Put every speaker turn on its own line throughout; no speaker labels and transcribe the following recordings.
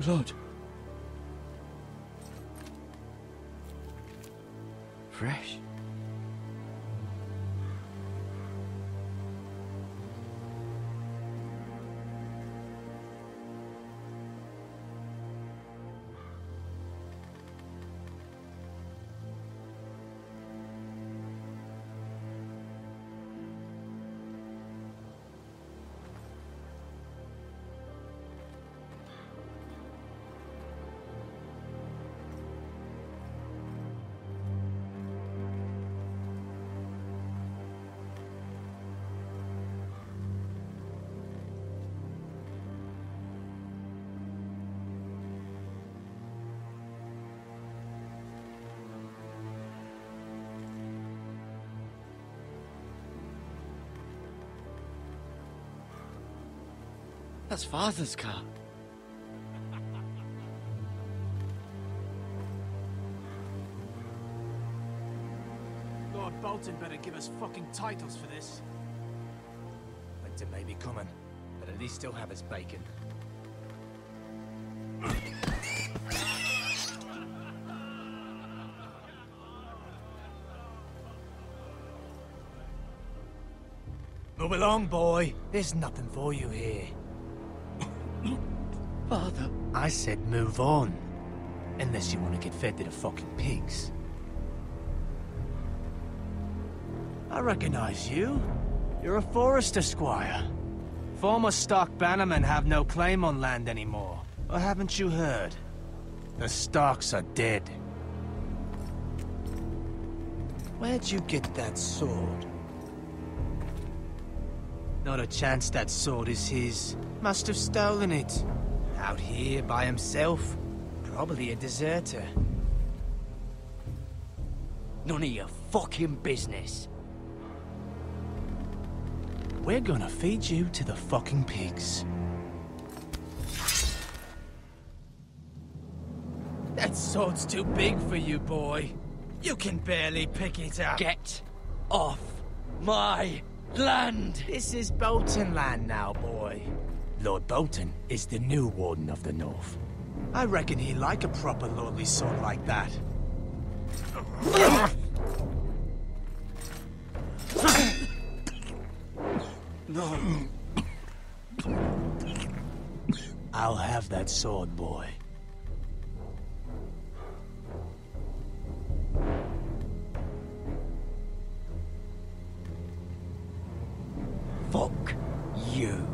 blood.
Fresh.
That's Father's car.
Lord Bolton better give us fucking titles for this.
Winter may be coming, but at least he'll have his bacon. Move along, boy. There's nothing for you here.
Father.
I said move on. Unless you want to get fed to the fucking pigs. I recognize you. You're a Forester squire. Former stock bannermen have no claim on land anymore. Or haven't you heard? The Starks are dead. Where'd you get that sword? Not a chance that sword is his. Must have stolen it. Out here by himself. Probably a deserter.
None of your fucking business.
We're gonna feed you to the fucking pigs. That sword's too big for you, boy. You can barely pick it up.
Get off my land!
This is Bolton land now, boy. Lord Bolton is the new Warden of the North. I reckon he'd like a proper lordly sword like that.
No.
I'll have that sword, boy.
Fuck you.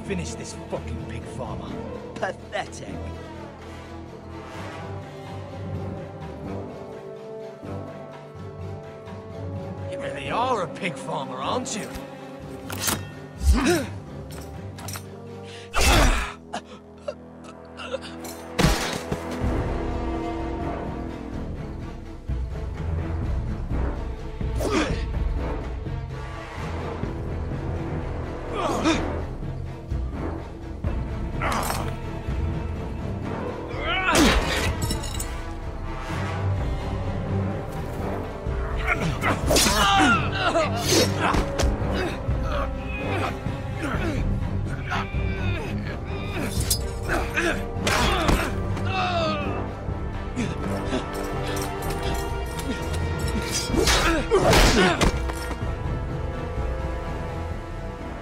Finish this fucking pig farmer.
Pathetic.
You really are a pig farmer, aren't you?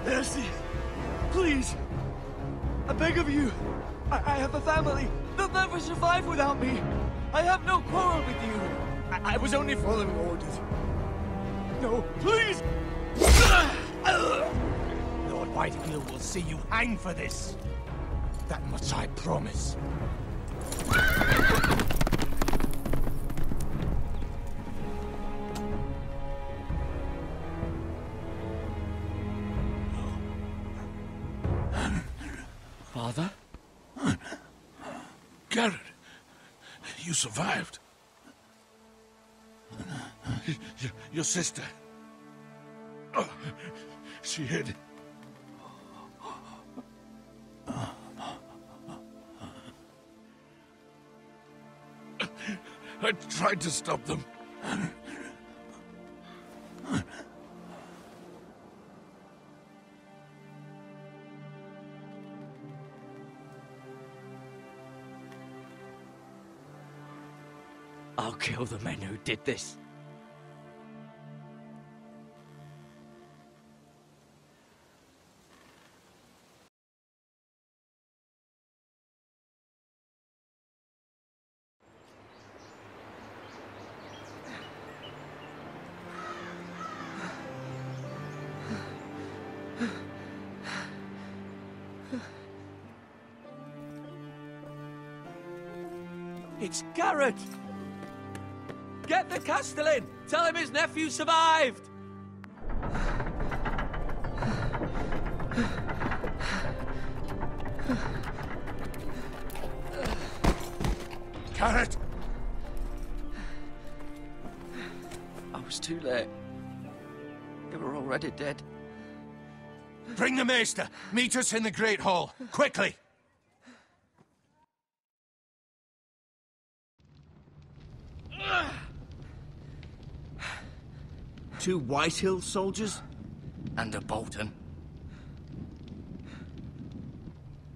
Mercy, please. I beg of you. I have a family. They'll never survive without me. I have no quarrel with you. I was only following orders. No, please!
Lord Whitehill will see you hang for this. That much I promise.
Father?
Garrett, you survived. Your sister. Oh, she hid. I tried to stop them.
I'll kill the men who did this. It's Garrett! Get the Castellan! Tell him his nephew survived!
Garrett!
I was too late. They were already dead.
Bring the Maester! Meet us in the Great Hall! Quickly!
Two Whitehill soldiers?
And a Bolton.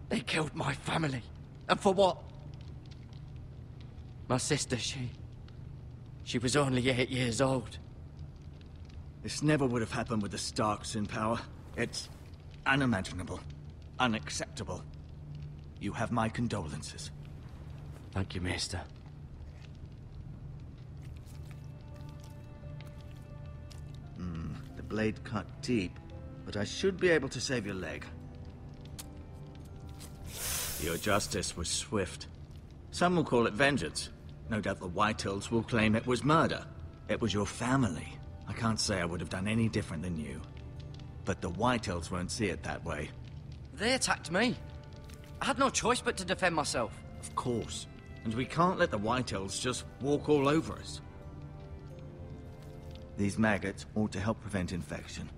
They killed my family. And for what? My sister, she was only 8 years old.
This never would have happened with the Starks in power. It's unimaginable. Unacceptable. You have my condolences.
Thank you, Maester.
The blade cut deep, but I should be able to save your leg. Your justice was swift. Some will call it vengeance. No doubt the Whitehills will claim it was murder. It was your family. I can't say I would have done any different than you. But the Whitehills won't see it that way.
They attacked me. I had no choice but to defend myself.
Of course. And we can't let the Whitehills just walk all over us. These maggots ought to help prevent infection.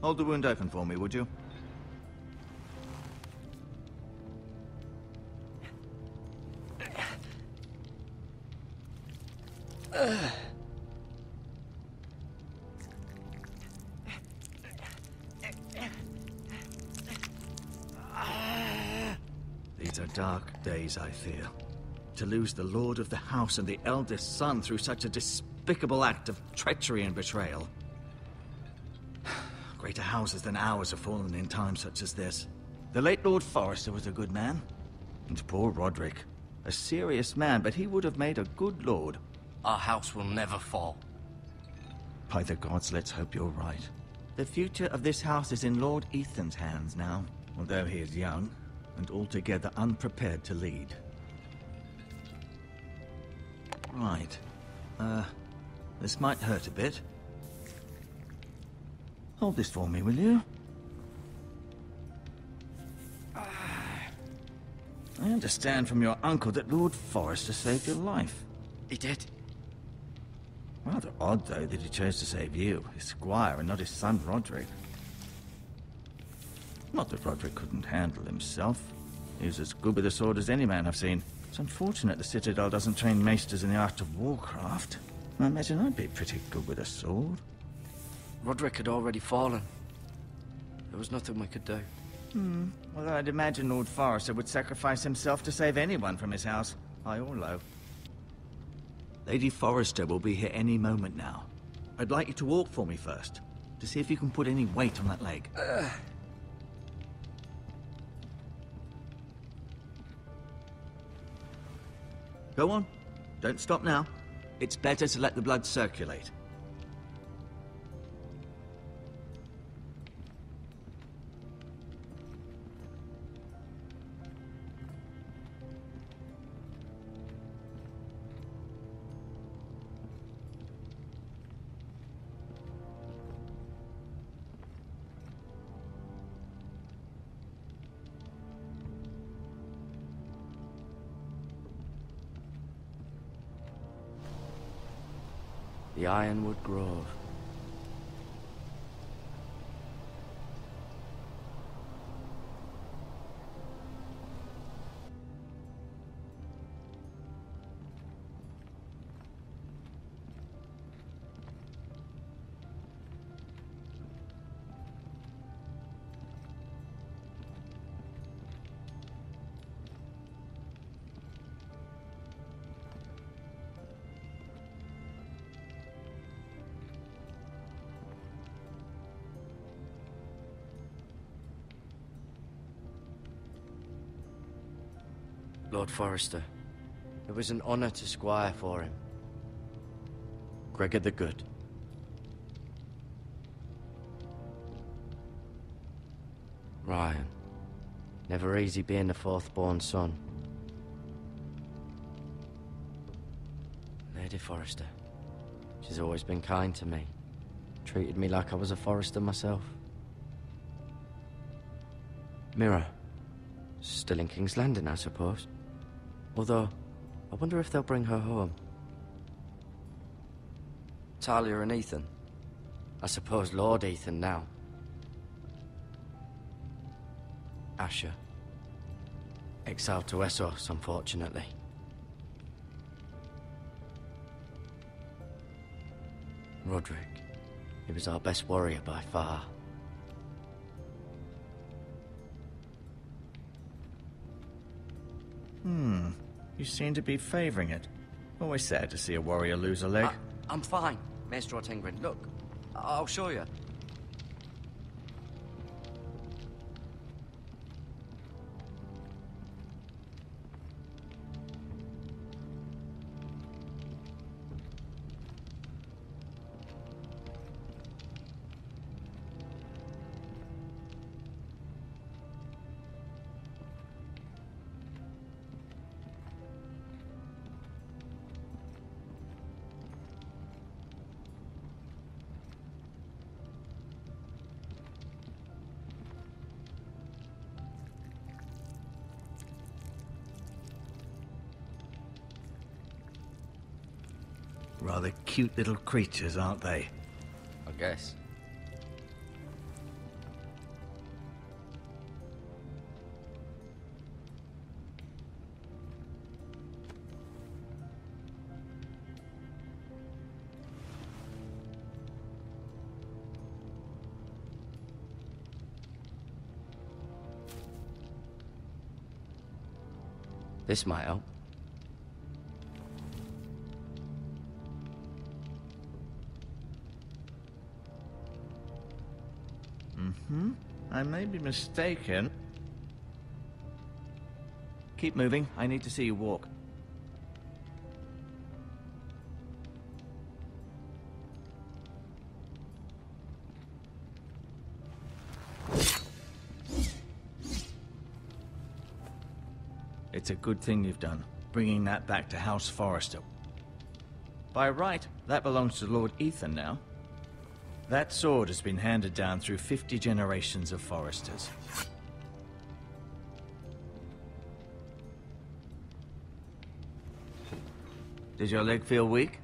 Hold the wound open for me, would you? These are dark days, I fear. To lose the lord of the house and the eldest son through such a despicable act of treachery and betrayal. Greater houses than ours have fallen in times such as this. The late Lord Forrester was a good man. And poor Roderick. A serious man, but he would have made a good lord.
Our house will never fall.
By the gods, let's hope you're right. The future of this house is in Lord Ethan's hands now, although he is young and altogether unprepared to lead. Right. This might hurt a bit. Hold this for me, will you? I understand from your uncle that Lord Forrester saved your life.
He did.
Rather odd, though, that he chose to save you, his squire, and not his son Roderick. Not that Roderick couldn't handle himself. He was as good with a sword as any man I've seen. It's unfortunate the Citadel doesn't train maesters in the art of warcraft. I imagine I'd be pretty good with a sword.
Roderick had already fallen. There was nothing we could do.
Although I'd imagine Lord Forrester would sacrifice himself to save anyone from his house, high or low. Lady Forrester will be here any moment now. I'd like you to walk for me first, to see if you can put any weight on that leg. Go on. Don't stop now. It's better to let the blood circulate.
The Ironwood Grove.
Lord Forrester. It was an honor to squire for him. Gregor the Good. Ryan. Never easy being the fourth-born son. Lady Forrester. She's always been kind to me. Treated me like I was a Forrester myself. Mira. Still in King's Landing, I suppose. Although, I wonder if they'll bring her home. Talia and Ethan. I suppose Lord Ethan now. Asher. Exiled to Essos, unfortunately. Roderick. He was our best warrior by far.
You seem to be favoring it. Always sad to see a warrior lose a leg.
I'm fine, Maester Ortengrin. Look, I'll show you.
Rather cute little creatures, aren't they?
I guess. This might help.
I may be mistaken. Keep moving. I need to see you walk. It's a good thing you've done, bringing that back to House Forrester. By right, that belongs to Lord Ethan now. That sword has been handed down through 50 generations of Forresters. Did your leg feel weak?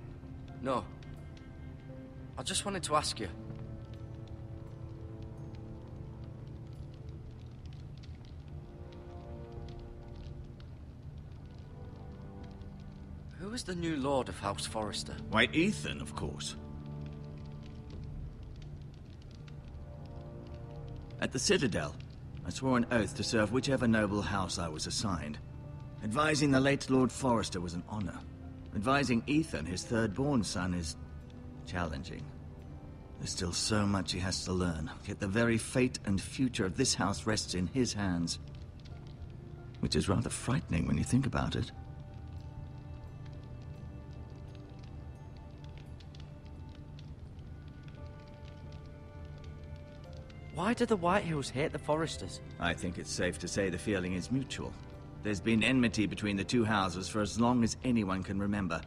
No. I just wanted to ask you. Who is the new Lord of House Forrester?
Why, Ethan, of course. At the Citadel, I swore an oath to serve whichever noble house I was assigned. Advising the late Lord Forrester was an honor. Advising Ethan, his third-born son, is challenging. There's still so much he has to learn, yet the very fate and future of this house rests in his hands. Which is rather frightening when you think about it.
Why do the Whitehills hate the Forresters?
I think it's safe to say the feeling is mutual. There's been enmity between the two houses for as long as anyone can remember.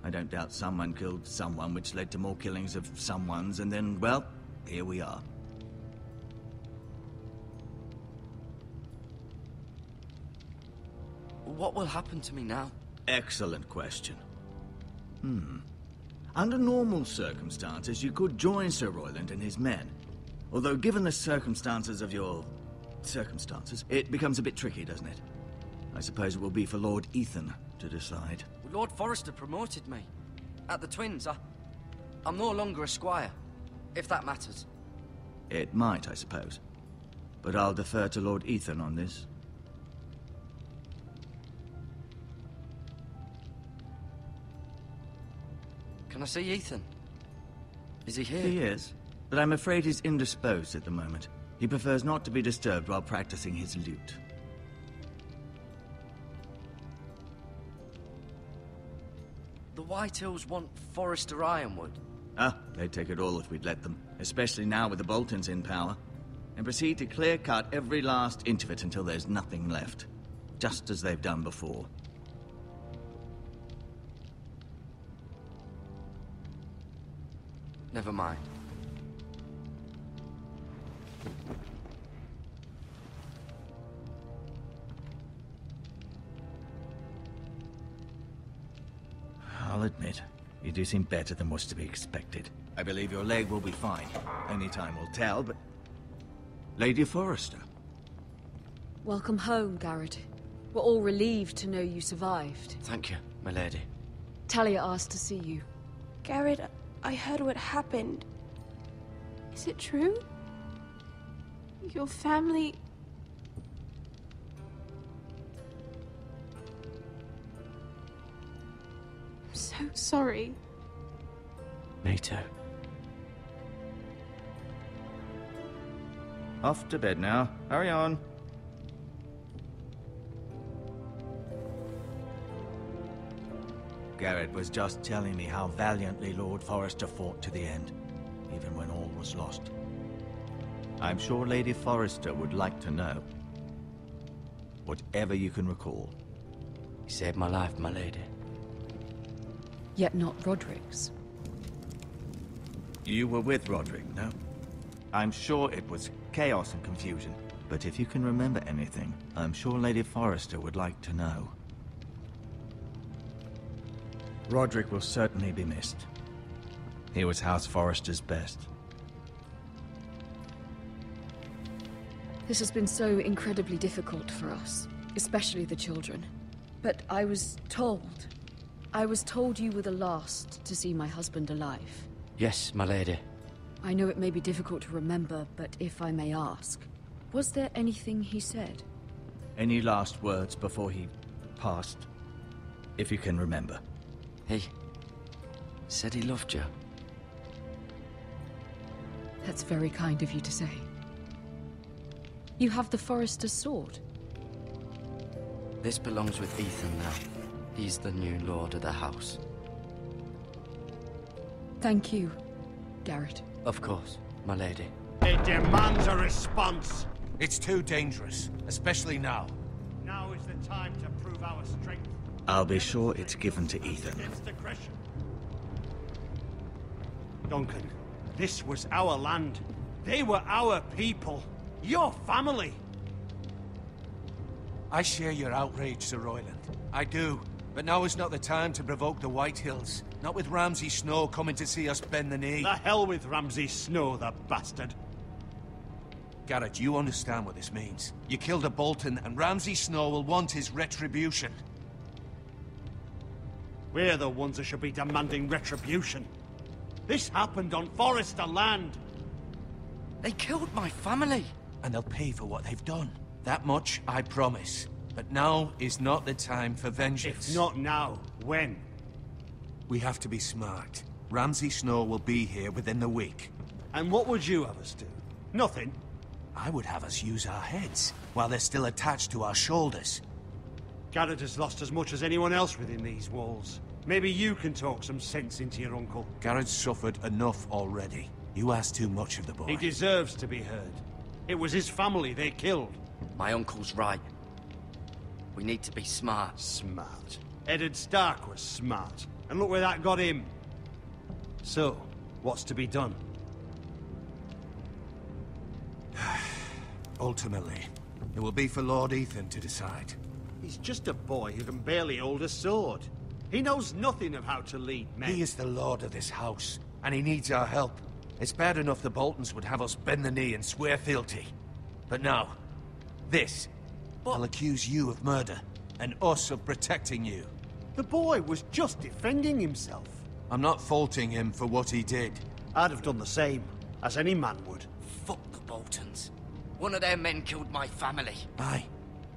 I don't doubt someone killed someone, which led to more killings of someones, and then, well, here we are.
What will happen to me now?
Excellent question. Under normal circumstances, you could join Sir Royland and his men. Although, given the circumstances of your... circumstances, it becomes a bit tricky, doesn't it? I suppose it will be for Lord Ethan to decide.
Lord Forrester promoted me. At the Twins, I'm no longer a squire, if that matters.
It might, I suppose. But I'll defer to Lord Ethan on this.
Can I see Ethan? Is he here?
He is. But I'm afraid he's indisposed at the moment. He prefers not to be disturbed while practicing his lute.
The Whitehills want Forrester Ironwood.
Ah, they'd take it all if we'd let them. Especially now with the Boltons in power. And proceed to clear-cut every last inch of it until there's nothing left. Just as they've done before.
Never mind.
I'll admit, you do seem better than was to be expected. I believe your leg will be fine. Only time will tell, but... Lady Forrester.
Welcome home, Garrett. We're all relieved to know you survived.
Thank you, my lady.
Talia asked to see you.
Garrett, I heard what happened. Is it true? Your family... I'm so sorry.
Me too.
Off to bed now. Hurry on. Garrett was just telling me how valiantly Lord Forrester fought to the end, even when all was lost. I'm sure Lady Forrester would like to know. Whatever you can recall.
You saved my life, my lady.
Yet not Roderick's.
You were with Roderick, no? I'm sure it was chaos and confusion, but if you can remember anything, I'm sure Lady Forrester would like to know. Roderick will certainly be missed. He was House Forrester's best.
This has been so incredibly difficult for us, especially the children. But I was told you were the last to see my husband alive.
Yes, my lady.
I know it may be difficult to remember, but if I may ask, was there anything he said?
Any last words before he passed? If you can remember.
He said he loved you.
That's very kind of you to say. You have the Forrester's sword.
This belongs with Ethan now. He's the new lord of the house.
Thank you, Garrett.
Of course, my lady.
It demands a response.
It's too dangerous, especially now.
Now is the time to prove our strength.
I'll be sure it's given to Ethan.
Against aggression. Duncan, this was our land. They were our people. Your family.
I share your outrage, Sir Royland. I do. But now is not the time to provoke the Whitehills. Not with Ramsay Snow coming to see us bend the knee.
The hell with Ramsay Snow, the bastard.
Garrett, you understand what this means. You killed a Bolton, and Ramsay Snow will want his retribution.
We're the ones that should be demanding retribution. This happened on Forrester land.
They killed my family.
And they'll pay for what they've done. That much, I promise. But now is not the time for vengeance.
If not now, when?
We have to be smart. Ramsay Snow will be here within the week.
And what would you have us do? Nothing.
I would have us use our heads, while they're still attached to our shoulders.
Garrett has lost as much as anyone else within these walls. Maybe you can talk some sense into your uncle.
Garrett's suffered enough already. You ask too much of the boy.
He deserves to be heard. It was his family they killed.
My uncle's right. We need to be smart.
Smart. Eddard Stark was smart. And look where that got him. So, what's to be done?
Ultimately, it will be for Lord Ethan to decide.
He's just a boy who can barely hold a sword. He knows nothing of how to lead men.
He is the lord of this house, and he needs our help. It's bad enough the Boltons would have us bend the knee and swear fealty. But now, this. I'll accuse you of murder, and us of protecting you.
The boy was just defending himself.
I'm not faulting him for what he did.
I'd have done the same, as any man would.
Fuck the Boltons. One of their men killed my family.
Aye.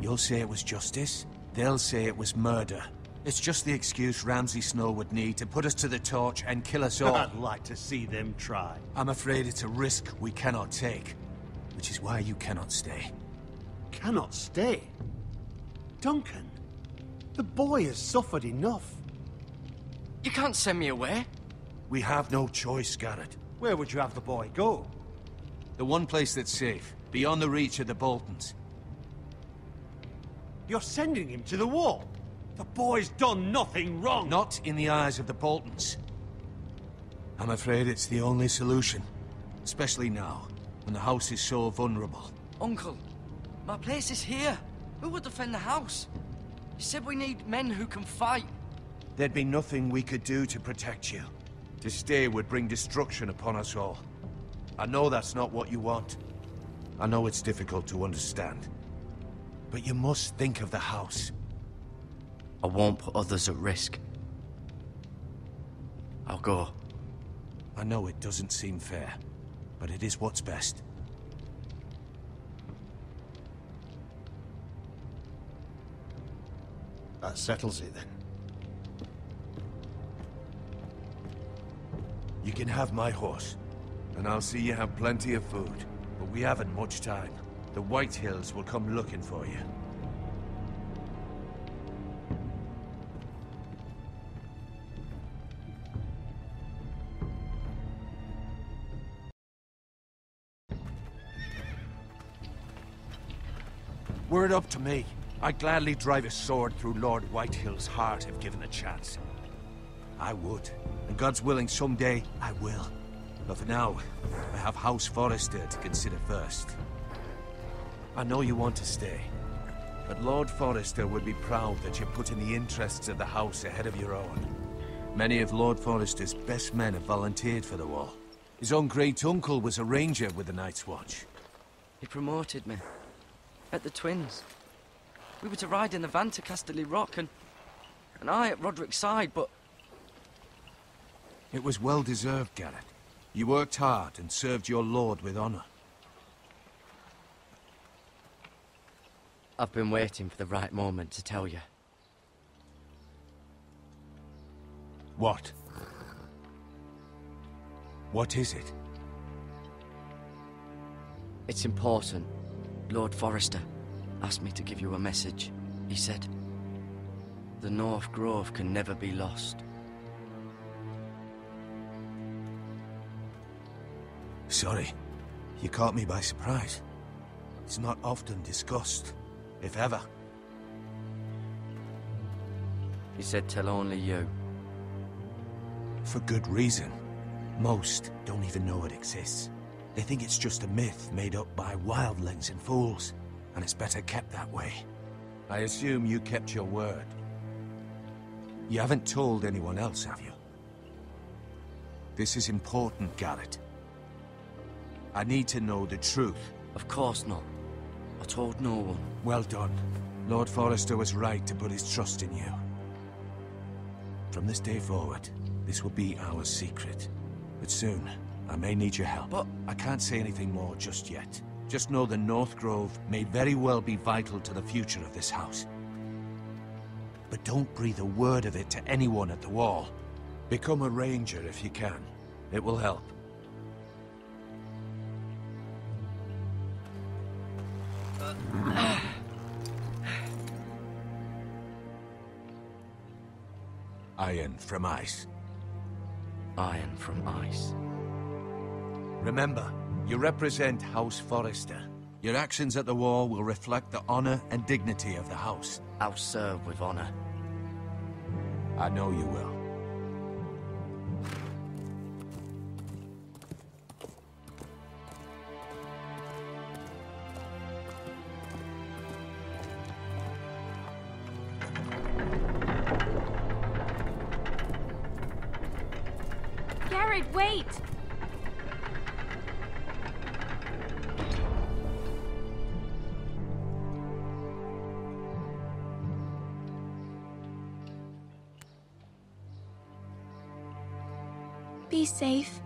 You'll say it was justice. They'll say it was murder. It's just the excuse Ramsay Snow would need to put us to the torch and kill us all.
I'd like to see them try.
I'm afraid it's a risk we cannot take. Which is why you cannot stay.
Cannot stay? Duncan, the boy has suffered enough.
You can't send me away.
We have no choice, Garrett.
Where would you have the boy go?
The one place that's safe, beyond the reach of the Boltons.
You're sending him to the wall? The boy's done nothing wrong!
Not in the eyes of the Boltons. I'm afraid it's the only solution. Especially now, when the house is so vulnerable.
Uncle, my place is here. Who will defend the house? You said we need men who can fight.
There'd be nothing we could do to protect you. To stay would bring destruction upon us all. I know that's not what you want. I know it's difficult to understand. But you must think of the house.
I won't put others at risk. I'll go.
I know it doesn't seem fair, but it is what's best.
That settles it then.
You can have my horse, and I'll see you have plenty of food. But we haven't much time. The White Hills will come looking for you. Were it up to me, I'd gladly drive a sword through Lord Whitehill's heart if given a chance. I would, and God's willing someday I will. But for now, I have House Forrester to consider first. I know you want to stay, but Lord Forrester would be proud that you're putting the interests of the house ahead of your own. Many of Lord Forrester's best men have volunteered for the wall. His own great-uncle was a ranger with the Night's Watch.
He promoted me. At the Twins. We were to ride in the van to Casterly Rock, and I at Roderick's side, but...
It was well-deserved, Garrett. You worked hard and served your lord with honor.
I've been waiting for the right moment to tell you.
What? What is it?
It's important. Lord Forrester asked me to give you a message. He said, the North Grove can never be lost.
Sorry, you caught me by surprise. It's not often discussed, if ever.
He said tell only you.
For good reason. Most don't even know it exists. They think it's just a myth made up by wildlings and fools, and it's better kept that way. I assume you kept your word. You haven't told anyone else, have you? This is important, Garrett. I need to know the truth.
Of course not. I told no one.
Well done. Lord Forrester was right to put his trust in you. From this day forward, this will be our secret. But soon, I may need your help.
But
I can't say anything more just yet. Just know the North Grove may very well be vital to the future of this house. But don't breathe a word of it to anyone at the wall. Become a ranger if you can. It will help. Iron from ice.
Iron from ice.
Remember, you represent House Forrester. Your actions at the wall will reflect the honor and dignity of the house.
I'll serve with honor.
I know you will.
Garrett, wait! Be safe.